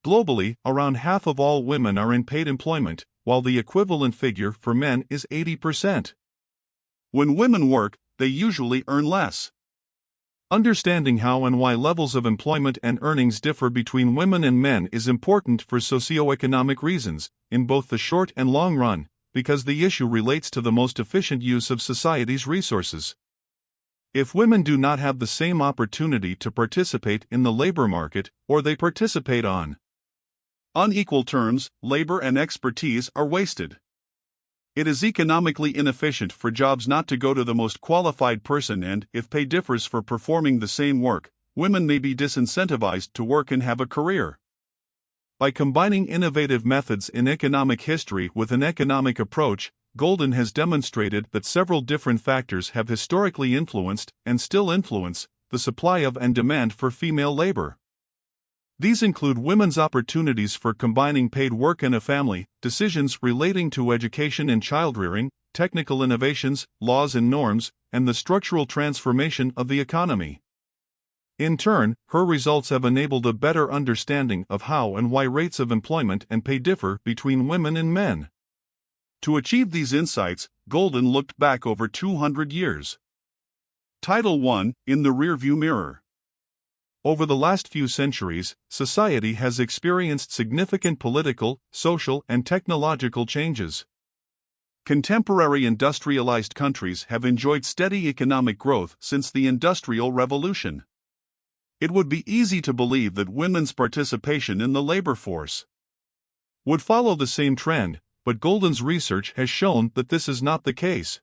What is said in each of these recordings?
Globally, around half of all women are in paid employment, while the equivalent figure for men is 80%. When women work, they usually earn less. Understanding how and why levels of employment and earnings differ between women and men is important for socioeconomic reasons, in both the short and long run, because the issue relates to the most efficient use of society's resources. If women do not have the same opportunity to participate in the labor market, or they participate on unequal terms, labor and expertise are wasted. It is economically inefficient for jobs not to go to the most qualified person, and, if pay differs for performing the same work, women may be disincentivized to work and have a career. By combining innovative methods in economic history with an economic approach, Goldin has demonstrated that several different factors have historically influenced, and still influence, the supply of and demand for female labor. These include women's opportunities for combining paid work and a family, decisions relating to education and childrearing, technical innovations, laws and norms, and the structural transformation of the economy. In turn, her results have enabled a better understanding of how and why rates of employment and pay differ between women and men. To achieve these insights, Goldin looked back over 200 years. Title 1: In the Rearview Mirror. Over the last few centuries, society has experienced significant political, social, and technological changes. Contemporary industrialized countries have enjoyed steady economic growth since the Industrial Revolution. It would be easy to believe that women's participation in the labor force would follow the same trend, but Goldin's research has shown that this is not the case.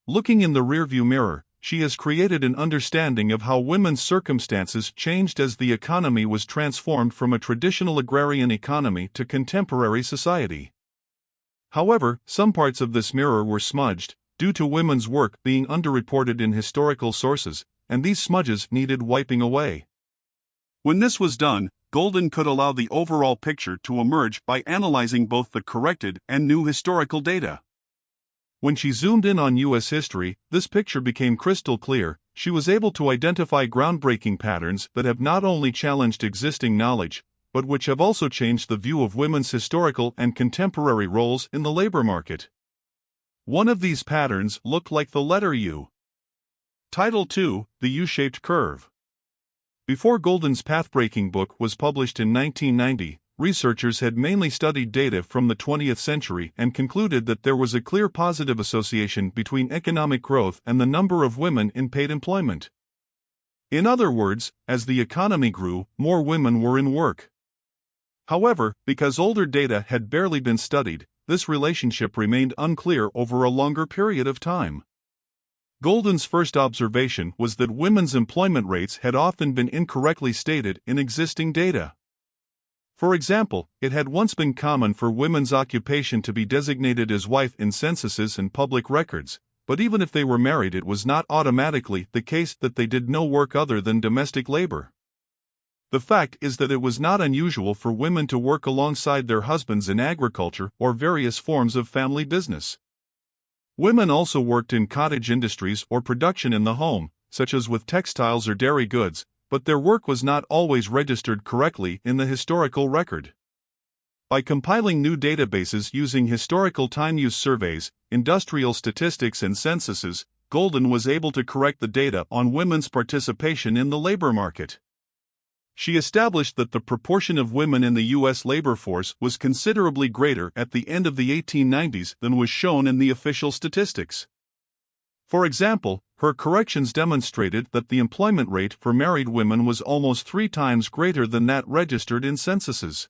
Looking in the rearview mirror, she has created an understanding of how women's circumstances changed as the economy was transformed from a traditional agrarian economy to contemporary society. However, some parts of this mirror were smudged, due to women's work being underreported in historical sources, and these smudges needed wiping away. When this was done, Goldin could allow the overall picture to emerge by analyzing both the corrected and new historical data. When she zoomed in on U.S. history, this picture became crystal clear. She was able to identify groundbreaking patterns that have not only challenged existing knowledge, but which have also changed the view of women's historical and contemporary roles in the labor market. One of these patterns looked like the letter U. Title 2: The U-Shaped Curve. Before Goldin's pathbreaking book was published in 1990, researchers had mainly studied data from the 20th century and concluded that there was a clear positive association between economic growth and the number of women in paid employment. In other words, as the economy grew, more women were in work. However, because older data had barely been studied, this relationship remained unclear over a longer period of time. Goldin's first observation was that women's employment rates had often been incorrectly stated in existing data. For example, it had once been common for women's occupation to be designated as wife in censuses and public records, but even if they were married, it was not automatically the case that they did no work other than domestic labor. The fact is that it was not unusual for women to work alongside their husbands in agriculture or various forms of family business. Women also worked in cottage industries or production in the home, such as with textiles or dairy goods, but their work was not always registered correctly in the historical record. By compiling new databases using historical time-use surveys, industrial statistics and censuses, Goldin was able to correct the data on women's participation in the labor market. She established that the proportion of women in the U.S. labor force was considerably greater at the end of the 1890s than was shown in the official statistics. For example, her corrections demonstrated that the employment rate for married women was almost 3 times greater than that registered in censuses.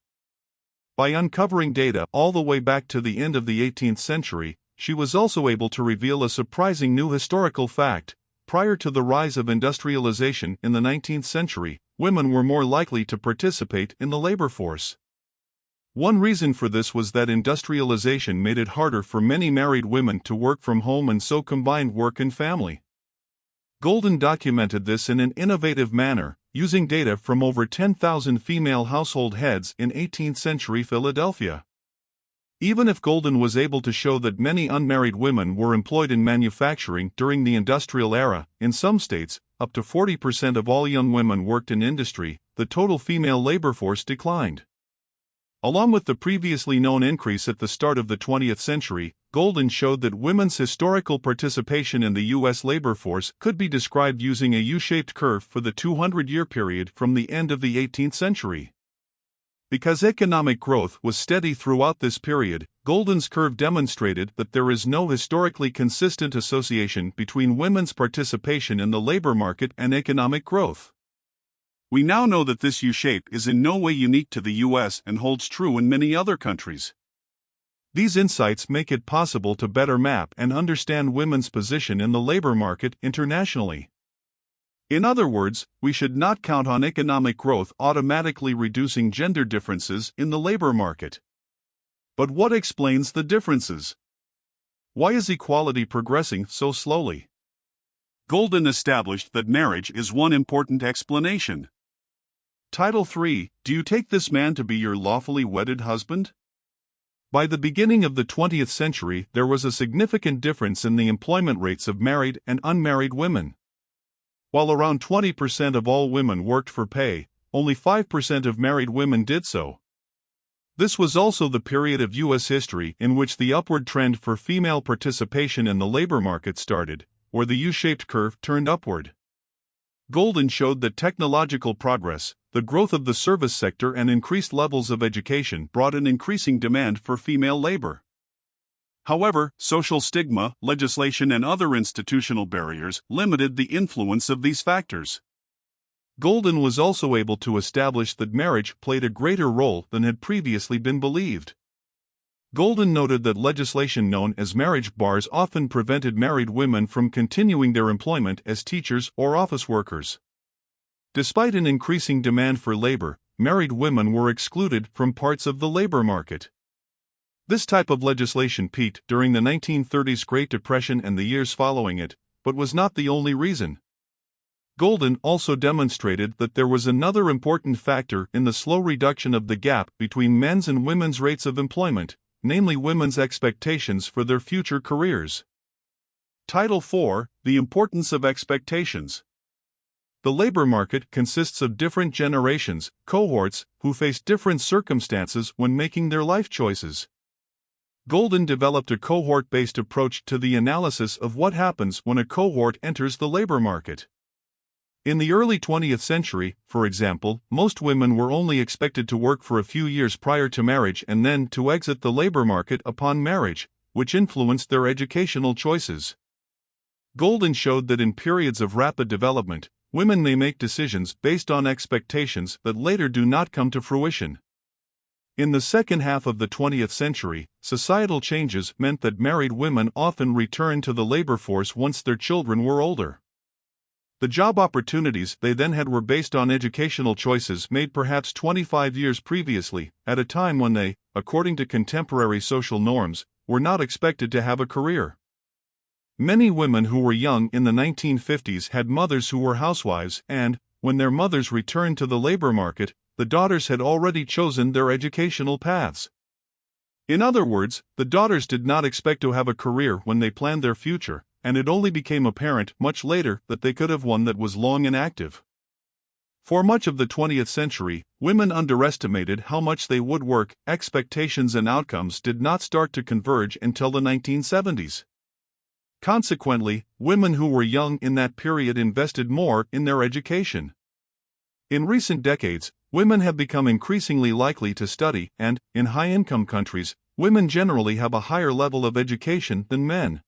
By uncovering data all the way back to the end of the 18th century, she was also able to reveal a surprising new historical fact. Prior to the rise of industrialization in the 19th century, women were more likely to participate in the labor force. One reason for this was that industrialization made it harder for many married women to work from home and so combined work and family. Goldin documented this in an innovative manner, using data from over 10,000 female household heads in 18th-century Philadelphia. Even if Goldin was able to show that many unmarried women were employed in manufacturing during the industrial era, in some states, up to 40% of all young women worked in industry, the total female labor force declined. Along with the previously known increase at the start of the 20th century, Goldin showed that women's historical participation in the U.S. labor force could be described using a U-shaped curve for the 200-year period from the end of the 18th century. Because economic growth was steady throughout this period, Goldin's curve demonstrated that there is no historically consistent association between women's participation in the labor market and economic growth. We now know that this U-shape is in no way unique to the U.S. and holds true in many other countries. These insights make it possible to better map and understand women's position in the labor market internationally. In other words, we should not count on economic growth automatically reducing gender differences in the labor market. But what explains the differences? Why is equality progressing so slowly? Goldin established that marriage is one important explanation. Title 3. Do you take this man to be your lawfully wedded husband? By the beginning of the 20th century, there was a significant difference in the employment rates of married and unmarried women. While around 20% of all women worked for pay, only 5% of married women did so. This was also the period of U.S. history in which the upward trend for female participation in the labor market started, where the U-shaped curve turned upward. Goldin showed that technological progress, the growth of the service sector and increased levels of education brought an increasing demand for female labor. However, social stigma, legislation and other institutional barriers limited the influence of these factors. Goldin was also able to establish that marriage played a greater role than had previously been believed. Goldin noted that legislation known as marriage bars often prevented married women from continuing their employment as teachers or office workers. Despite an increasing demand for labor, married women were excluded from parts of the labor market. This type of legislation peaked during the 1930s Great Depression and the years following it, but was not the only reason. Goldin also demonstrated that there was another important factor in the slow reduction of the gap between men's and women's rates of employment, namely women's expectations for their future careers. Title 4. The importance of expectations. The labor market consists of different generations, cohorts, who face different circumstances when making their life choices. Goldin developed a cohort-based approach to the analysis of what happens when a cohort enters the labor market. In the early 20th century, for example, most women were only expected to work for a few years prior to marriage and then to exit the labor market upon marriage, which influenced their educational choices. Goldin showed that in periods of rapid development, women may make decisions based on expectations that later do not come to fruition. In the second half of the 20th century, societal changes meant that married women often returned to the labor force once their children were older. The job opportunities they then had were based on educational choices made perhaps 25 years previously, at a time when they, according to contemporary social norms, were not expected to have a career. Many women who were young in the 1950s had mothers who were housewives and, when their mothers returned to the labor market, the daughters had already chosen their educational paths. In other words, the daughters did not expect to have a career when they planned their future, and it only became apparent much later that they could have one that was long and active. For much of the 20th century, women underestimated how much they would work. Expectations and outcomes did not start to converge until the 1970s. Consequently, women who were young in that period invested more in their education. In recent decades, women have become increasingly likely to study, and, in high-income countries, women generally have a higher level of education than men.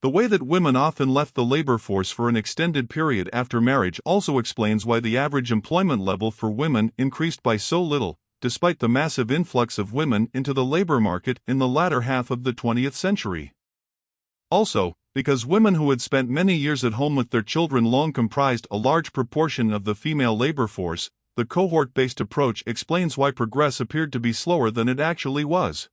The way that women often left the labor force for an extended period after marriage also explains why the average employment level for women increased by so little, despite the massive influx of women into the labor market in the latter half of the 20th century. Also, because women who had spent many years at home with their children long comprised a large proportion of the female labor force, the cohort-based approach explains why progress appeared to be slower than it actually was.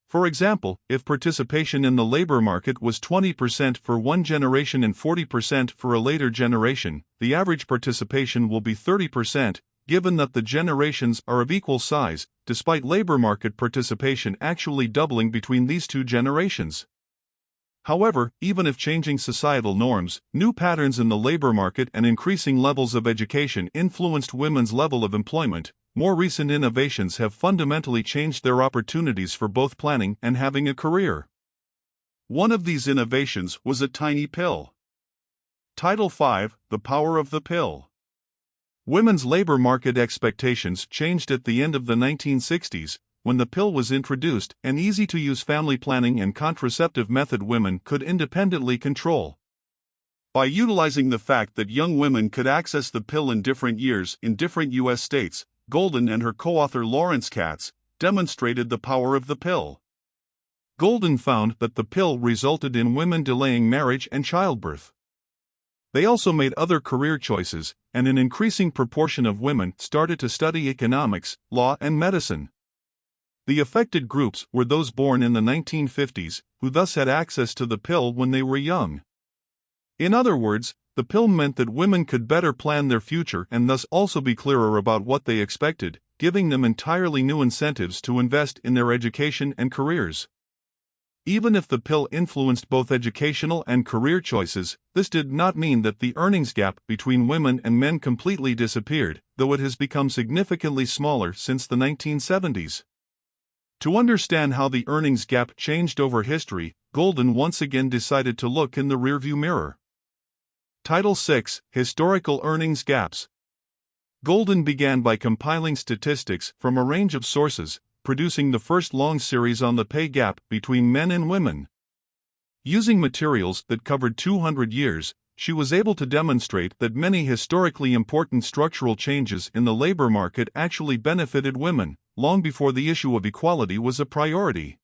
For example, if participation in the labor market was 20% for one generation and 40% for a later generation, the average participation will be 30%, given that the generations are of equal size, despite labor market participation actually doubling between these two generations. However, even if changing societal norms, new patterns in the labor market and increasing levels of education influenced women's level of employment, more recent innovations have fundamentally changed their opportunities for both planning and having a career. One of these innovations was a tiny pill. Title V: The Power of the Pill. Women's labor market expectations changed at the end of the 1960s, when the pill was introduced, an easy-to-use family planning and contraceptive method women could independently control. By utilizing the fact that young women could access the pill in different years in different U.S. states, Goldin and her co-author Lawrence Katz demonstrated the power of the pill. Goldin found that the pill resulted in women delaying marriage and childbirth. They also made other career choices, and an increasing proportion of women started to study economics, law, and medicine. The affected groups were those born in the 1950s, who thus had access to the pill when they were young. In other words, the pill meant that women could better plan their future and thus also be clearer about what they expected, giving them entirely new incentives to invest in their education and careers. Even if the pill influenced both educational and career choices, this did not mean that the earnings gap between women and men completely disappeared, though it has become significantly smaller since the 1970s. To understand how the earnings gap changed over history, Goldin once again decided to look in the rearview mirror. Title VI: Historical Earnings Gaps. Goldin began by compiling statistics from a range of sources, producing the first long series on the pay gap between men and women. Using materials that covered 200 years, she was able to demonstrate that many historically important structural changes in the labor market actually benefited women, long before the issue of equality was a priority.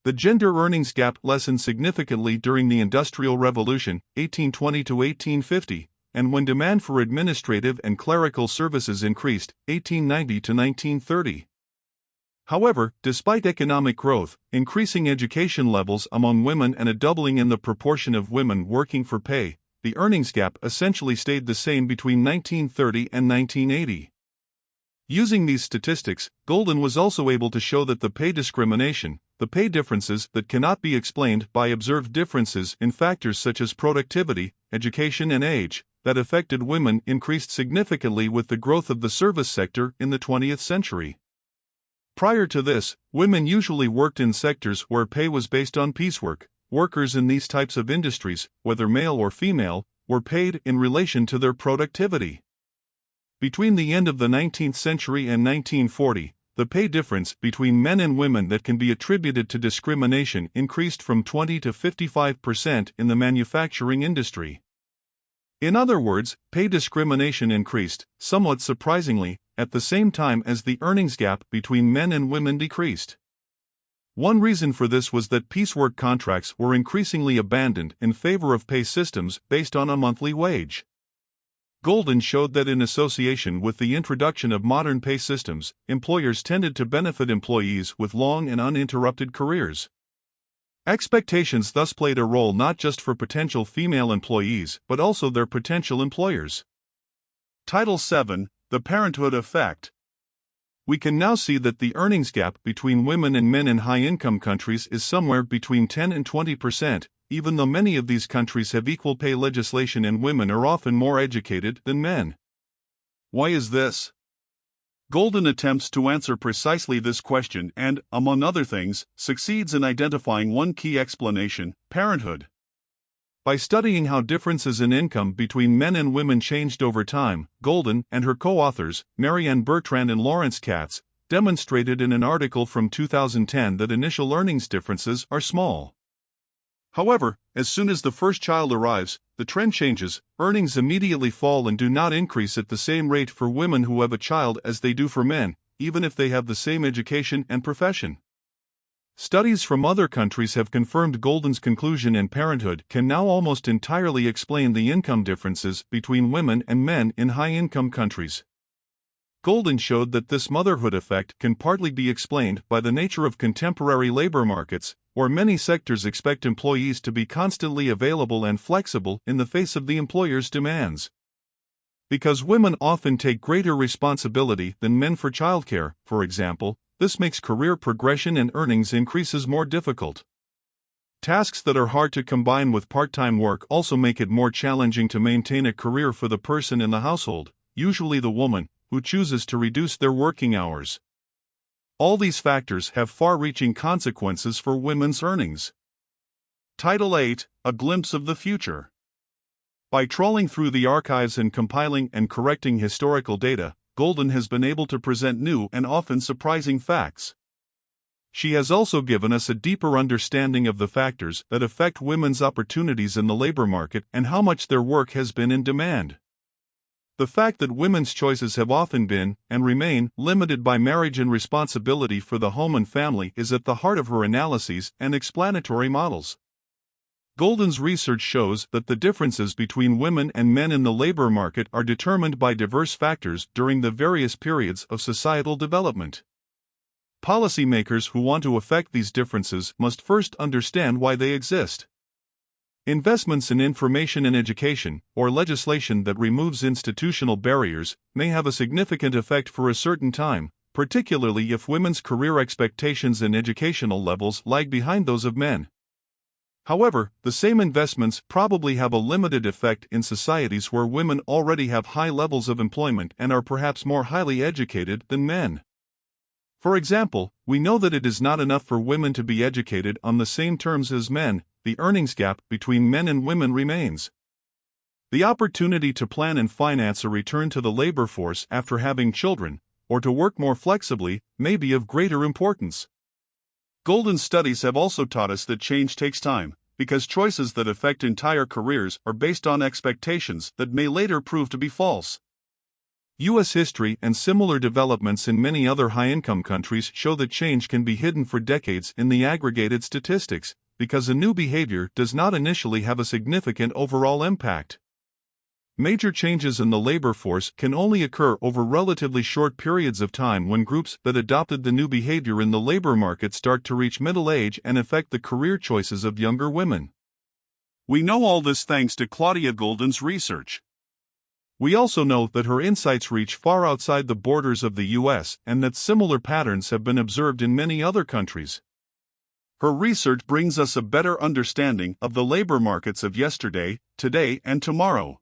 The gender earnings gap lessened significantly during the Industrial Revolution, 1820 to 1850, and when demand for administrative and clerical services increased, 1890 to 1930. However, despite economic growth, increasing education levels among women and a doubling in the proportion of women working for pay, the earnings gap essentially stayed the same between 1930 and 1980. Using these statistics, Goldin was also able to show that the pay discrimination, the pay differences that cannot be explained by observed differences in factors such as productivity, education, and age, that affected women increased significantly with the growth of the service sector in the 20th century. Prior to this, women usually worked in sectors where pay was based on piecework. Workers in these types of industries, whether male or female, were paid in relation to their productivity. Between the end of the 19th century and 1940, the pay difference between men and women that can be attributed to discrimination increased from 20 to 55% in the manufacturing industry. In other words, pay discrimination increased, somewhat surprisingly, at the same time as the earnings gap between men and women decreased. One reason for this was that piecework contracts were increasingly abandoned in favor of pay systems based on a monthly wage. Goldin showed that in association with the introduction of modern pay systems, employers tended to benefit employees with long and uninterrupted careers. Expectations thus played a role not just for potential female employees but also their potential employers. Title VII: The Parenthood Effect. We can now see that the earnings gap between women and men in high-income countries is somewhere between 10 and 20%, even though many of these countries have equal pay legislation and women are often more educated than men. Why is this? Goldin attempts to answer precisely this question and, among other things, succeeds in identifying one key explanation: parenthood. By studying how differences in income between men and women changed over time, Goldin and her co-authors, Marianne Bertrand and Lawrence Katz, demonstrated in an article from 2010 that initial earnings differences are small. However, as soon as the first child arrives, the trend changes. Earnings immediately fall and do not increase at the same rate for women who have a child as they do for men, even if they have the same education and profession. Studies from other countries have confirmed Goldin's conclusion, and parenthood can now almost entirely explain the income differences between women and men in high-income countries. Goldin showed that this motherhood effect can partly be explained by the nature of contemporary labor markets, where many sectors expect employees to be constantly available and flexible in the face of the employer's demands. Because women often take greater responsibility than men for childcare, for example, this makes career progression and earnings increases more difficult. Tasks that are hard to combine with part-time work also make it more challenging to maintain a career for the person in the household, usually the woman, who chooses to reduce their working hours. All these factors have far-reaching consequences for women's earnings. Title 8: A Glimpse of the Future. By trawling through the archives and compiling and correcting historical data, Goldin has been able to present new and often surprising facts. She has also given us a deeper understanding of the factors that affect women's opportunities in the labor market and how much their work has been in demand. The fact that women's choices have often been, and remain, limited by marriage and responsibility for the home and family is at the heart of her analyses and explanatory models. Goldin's research shows that the differences between women and men in the labor market are determined by diverse factors during the various periods of societal development. Policymakers who want to affect these differences must first understand why they exist. Investments in information and education, or legislation that removes institutional barriers, may have a significant effect for a certain time, particularly if women's career expectations and educational levels lag behind those of men. However, the same investments probably have a limited effect in societies where women already have high levels of employment and are perhaps more highly educated than men. For example, we know that it is not enough for women to be educated on the same terms as men. The earnings gap between men and women remains. The opportunity to plan and finance a return to the labor force after having children, or to work more flexibly, may be of greater importance. Goldin's studies have also taught us that change takes time, because choices that affect entire careers are based on expectations that may later prove to be false. U.S. history and similar developments in many other high-income countries show that change can be hidden for decades in the aggregated statistics, because a new behavior does not initially have a significant overall impact. Major changes in the labor force can only occur over relatively short periods of time when groups that adopted the new behavior in the labor market start to reach middle age and affect the career choices of younger women. We know all this thanks to Claudia Goldin's research. We also know that her insights reach far outside the borders of the U.S. and that similar patterns have been observed in many other countries. Her research brings us a better understanding of the labor markets of yesterday, today, and tomorrow.